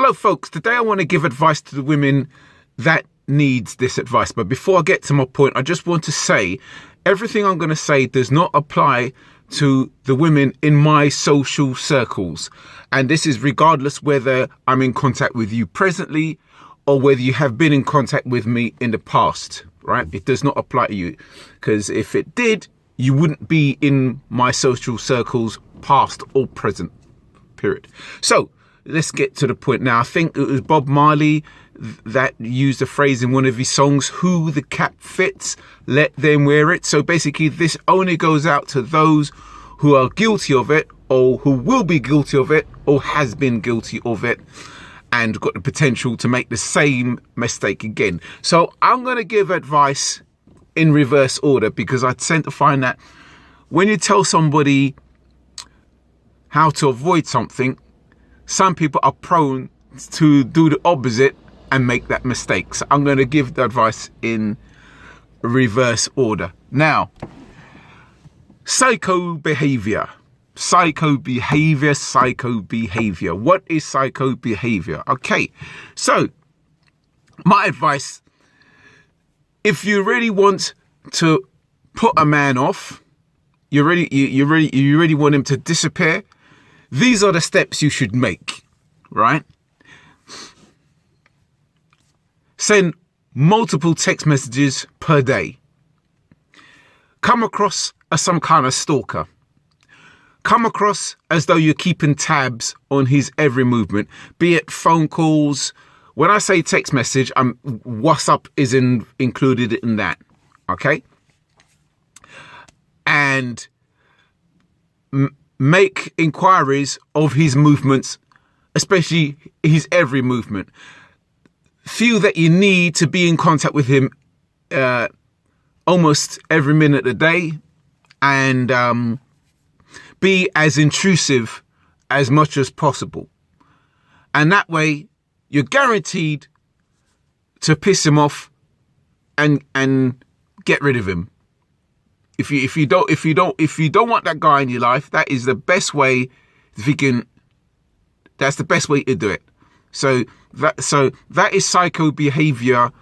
Hello, folks. Today I want to give advice to the women that needs this advice. But before I get to my point, I just want to say everything I'm going to say does not apply to the women in my social circles. And this is regardless whether I'm in contact with you presently or whether you have been in contact with me in the past, right? It does not apply to you, because if it did, you wouldn't be in my social circles, past or present, period. So let's get to the point now. I think it was Bob Marley that used a phrase in one of his songs, "Who the cap fits, let them wear it." So basically this only goes out to those who are guilty of it, or who will be guilty of it, or has been guilty of it, and got the potential to make the same mistake again. So I'm going to give advice in reverse order, because I tend to find that when you tell somebody how to avoid something, some people are prone to do the opposite and make that mistake. So I'm going to give the advice in reverse order. Now, psycho behavior. What is psycho behavior? Okay, so my advice, if you really want to put a man off, you really want him to disappear, these are the steps you should make, right? Send multiple text messages per day. Come across as some kind of stalker. Come across as though you're keeping tabs on his every movement, be it phone calls. When I say text message, WhatsApp is included in that, okay? And make inquiries of his movements, especially his every movement. Feel that you need to be in contact with him almost every minute of the day, and be as intrusive as much as possible. And that way you're guaranteed to piss him off and get rid of him. If you don't want that guy in your life, that is the best way. That's the best way to do it. So that is psycho behavior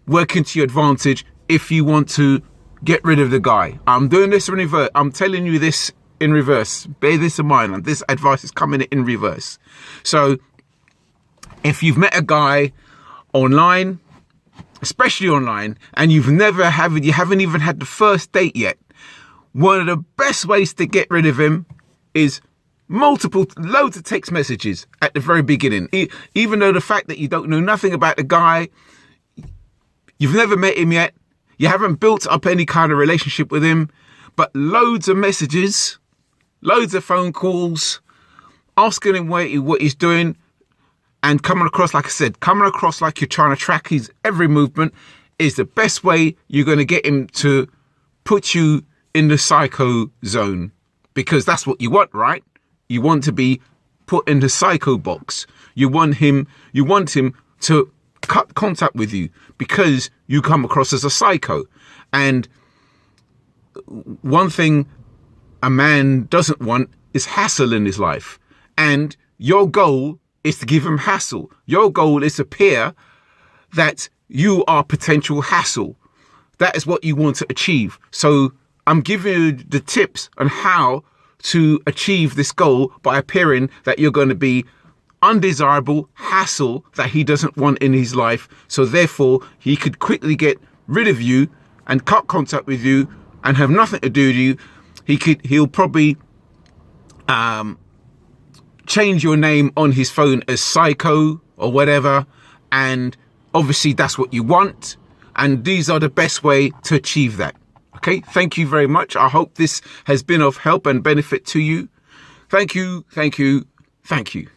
working to your advantage if you want to get rid of the guy. I'm doing this in reverse. I'm telling you this in reverse. Bear this in mind, and this advice is coming in reverse. So if you've met a guy online, especially online, and you haven't even had the first date yet, one of the best ways to get rid of him is loads of text messages at the very beginning. Even though the fact that you don't know nothing about the guy, you've never met him yet, you haven't built up any kind of relationship with him, but loads of messages, loads of phone calls, asking him what he's doing, and coming across, like I said, like you're trying to track his every movement is the best way you're going to get him to put you in the psycho zone, because that's what you want, right? You want to be put in the psycho box. You want him to cut contact with you because you come across as a psycho. And one thing a man doesn't want is hassle in his life. And your goal is to give him hassle. Your goal is to appear that you are potential hassle. That is what you want to achieve. So I'm giving you the tips on how to achieve this goal by appearing that you're going to be undesirable hassle that he doesn't want in his life. So therefore he could quickly get rid of you and cut contact with you and have nothing to do with you. He'll probably change your name on his phone as Psycho or whatever. And obviously that's what you want. And these are the best way to achieve that. Okay, thank you very much. I hope this has been of help and benefit to you. Thank you, thank you, thank you.